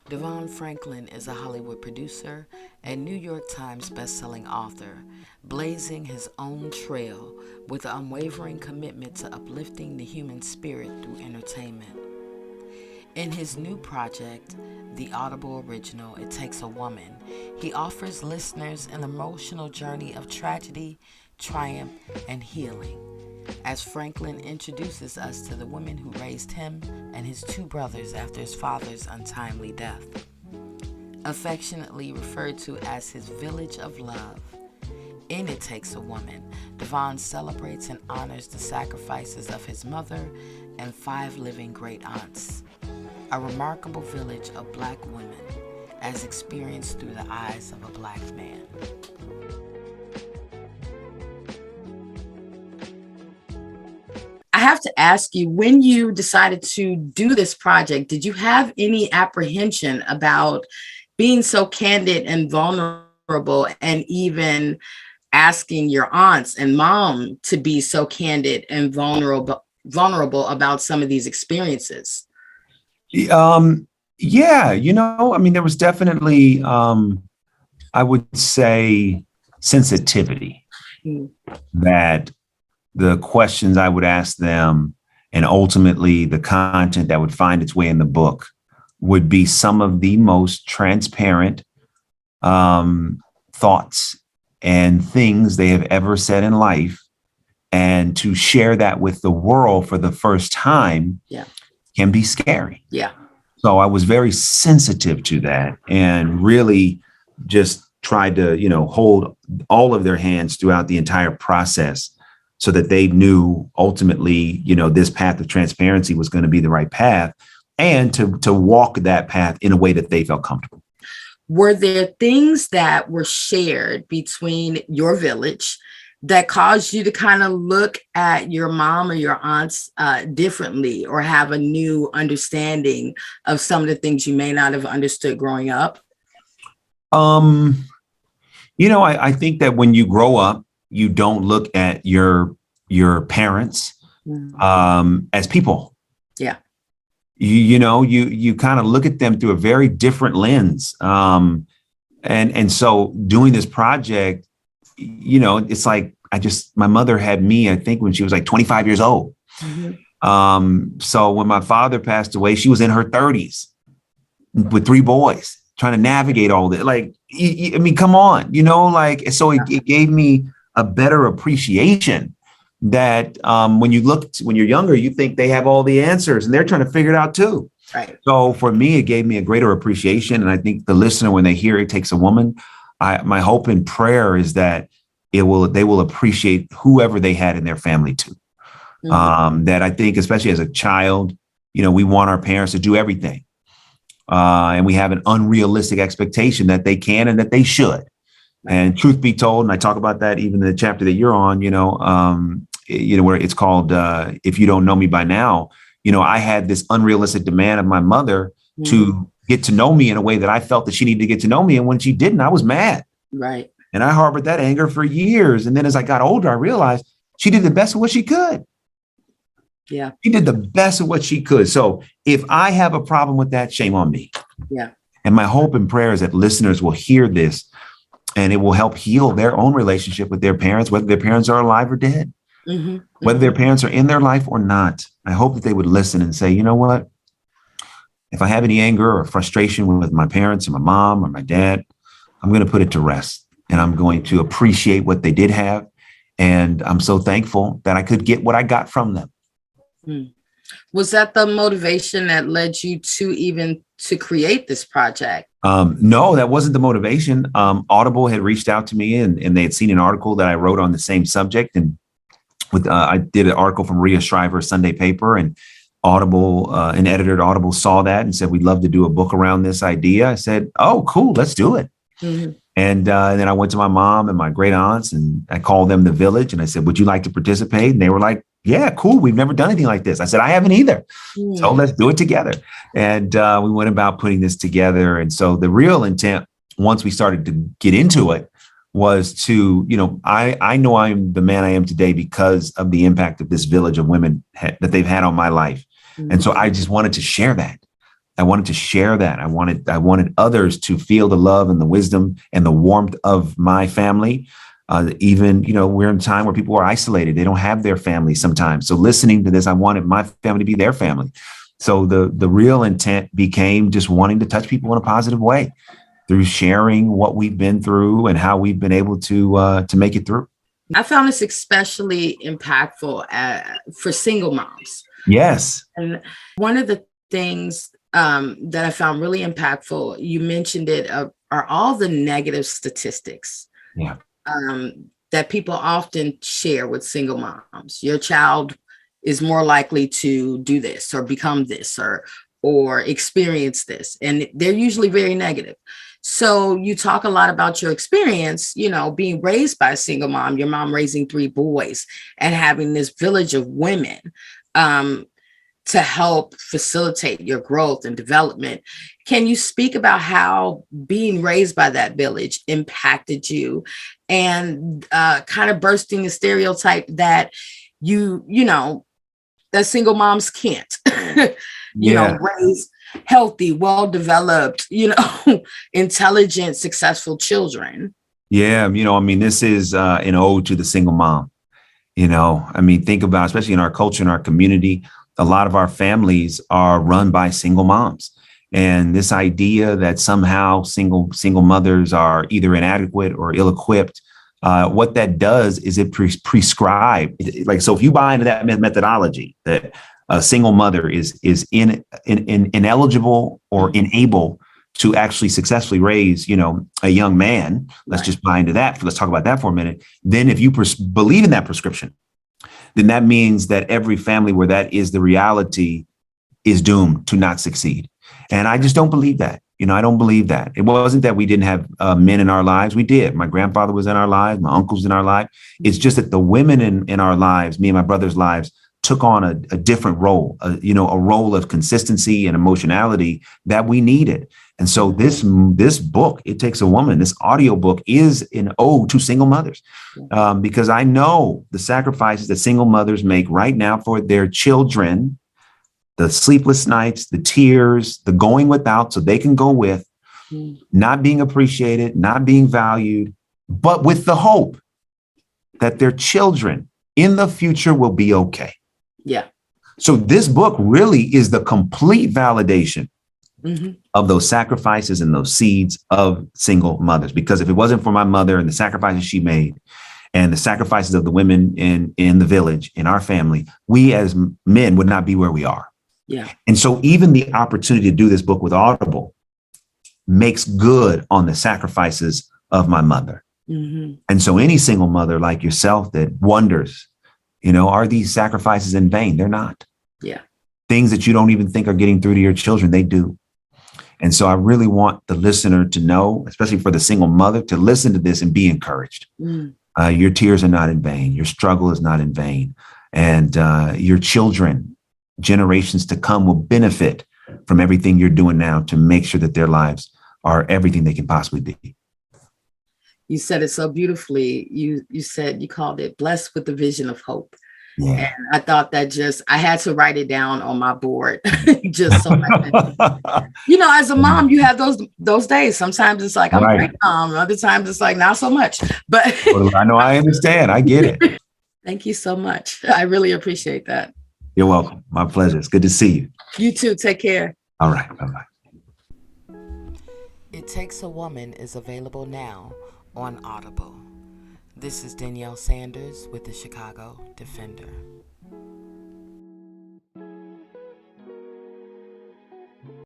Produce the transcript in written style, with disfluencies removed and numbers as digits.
Devon Franklin is a Hollywood producer and New York Times bestselling author, blazing his own trail with an unwavering commitment to uplifting the human spirit through entertainment. In his new project, the Audible original It Takes a Woman, he offers listeners an emotional journey of tragedy, triumph, and healing. As Franklin introduces us to the women who raised him and his two brothers after his father's untimely death. Affectionately referred to as his village of love, in It Takes a Woman, Devon celebrates and honors the sacrifices of his mother and five living great aunts. A remarkable village of black women as experienced through the eyes of a black man. I have to ask you, when you decided to do this project, did you have any apprehension about being so candid and vulnerable, and even asking your aunts and mom to be so candid and vulnerable about some of these experiences? Um, yeah, I mean, there was definitely, I would say, sensitivity Mm. that the questions I would ask them and ultimately the content that would find its way in the book would be some of the most transparent thoughts and things they have ever said in life. And to share that with the world for the first time Yeah. can be scary. Yeah. So I was very sensitive to that and really just tried to, hold all of their hands throughout the entire process so that they knew ultimately, this path of transparency was going to be the right path, and to walk that path in a way that they felt comfortable. Were there things that were shared between your village that caused you to kind of look at your mom or your aunts differently, or have a new understanding of some of the things you may not have understood growing up? Um, I think that when you grow up, you don't look at your parents Mhm. as people. Yeah. You kind of look at them through a very different lens. And so doing this project, it's like my mother had me, I think, when she was like 25 years old. Mhm. So when my father passed away, she was in her 30s with three boys trying to navigate all this. Like, I mean, come on, so it gave me a better appreciation that when you're younger, you think they have all the answers and they're trying to figure it out too. Right. So for me, it gave me a greater appreciation. And I think the listener, when they hear It Takes a Woman, my hope and prayer is that they will appreciate whoever they had in their family too. That I think, especially as a child, we want our parents to do everything. And we have an unrealistic expectation that they can and that they should. And truth be told, and I talk about that even in the chapter that you're on, where it's called If You Don't Know Me By Now, I had this unrealistic demand of my mother to get to know me in a way that I felt that she needed to get to know me. And when she didn't, I was mad. Right. And I harbored that anger for years. And then as I got older, I realized she did the best of what she could. Yeah. She did the best of what she could. So if I have a problem with that, shame on me. Yeah. And my hope and prayer is that listeners will hear this and it will help heal their own relationship with their parents, whether their parents are alive or dead, whether their parents are in their life or not. I hope that they would listen and say, you know what? If I have any anger or frustration with my parents or my mom or my dad, I'm going to put it to rest and I'm going to appreciate what they did have. And I'm so thankful that I could get what I got from them. Was that the motivation that led you to create this project? No, that wasn't the motivation. Audible had reached out to me and they had seen an article that I wrote on the same subject. And I did an article from Rhea Shriver's Sunday paper, and Audible, an editor at Audible saw that and said, we'd love to do a book around this idea. I said, oh, cool, let's do it. And then I went to my mom and my great aunts and I called them the village and I said, would you like to participate? And they were like, yeah, cool. We've never done anything like this. I said, I haven't either. So let's do it together. And we went about putting this together. And so the real intent, once we started to get into it, was to, I know I'm the man I am today because of the impact of this village of women that they've had on my life. And so I just wanted to share that. I wanted to share that. I wanted others to feel the love and the wisdom and the warmth of my family. Even, we're in a time where people are isolated. They don't have their family sometimes. So listening to this, I wanted my family to be their family. So the real intent became just wanting to touch people in a positive way through sharing what we've been through and how we've been able to make it through. I found this especially impactful for single moms. Yes. And one of the things that I found really impactful, you mentioned it, are all the negative statistics. Yeah. That people often share with single moms. Your child is more likely to do this or become this or experience this. And they're usually very negative. So you talk a lot about your experience, being raised by a single mom, your mom raising 3 boys and having this village of women to help facilitate your growth and development. Can you speak about how being raised by that village impacted you and kind of bursting the stereotype that that single moms can't, raise healthy, well-developed, intelligent, successful children? Yeah. This is an ode to the single mom. Think about, especially in our culture, in our community, a lot of our families are run by single moms. And this idea that somehow single mothers are either inadequate or ill-equipped, what that does is it prescribe. So if you buy into that methodology that a single mother is ineligible or unable to actually successfully raise, a young man, let's just buy into that. Let's talk about that for a minute. Then if you believe in that prescription, then that means that every family where that is the reality is doomed to not succeed. And I just don't believe that. I don't believe that. It wasn't that we didn't have men in our lives. We did. My grandfather was in our lives. My uncle's in our life. It's just that the women in our lives, me and my brother's lives, took on a different role, a role of consistency and emotionality that we needed. And so this book, It Takes a Woman, this audiobook is an ode to single mothers, because I know the sacrifices that single mothers make right now for their children, the sleepless nights, the tears, the going without so they can go with, not being appreciated, not being valued, but with the hope that their children in the future will be okay. Yeah. So this book really is the complete validation of those sacrifices and those seeds of single mothers. Because if it wasn't for my mother and the sacrifices she made and the sacrifices of the women in the village, in our family, we as men would not be where we are. Yeah. And so even the opportunity to do this book with Audible makes good on the sacrifices of my mother. And so any single mother like yourself that wonders, are these sacrifices in vain? They're not. Yeah. Things that you don't even think are getting through to your children, they do. And so I really want the listener to know, especially for the single mother, to listen to this and be encouraged. Your tears are not in vain. Your struggle is not in vain. And your children, generations to come, will benefit from everything you're doing now to make sure that their lives are everything they can possibly be. You said it so beautifully. You called it Blessed with the Vision of Hope. Yeah. And I thought that I had to write it down on my board just so as a mom, you have those days. Sometimes it's like, I'm a great mom. Other times it's like, not so much. But I know, I understand. I get it. Thank you so much. I really appreciate that. You're welcome. My pleasure. It's good to see you. You too. Take care. All right. Bye-bye. It Takes a Woman is available now on Audible. This is Danielle Sanders with the Chicago Defender.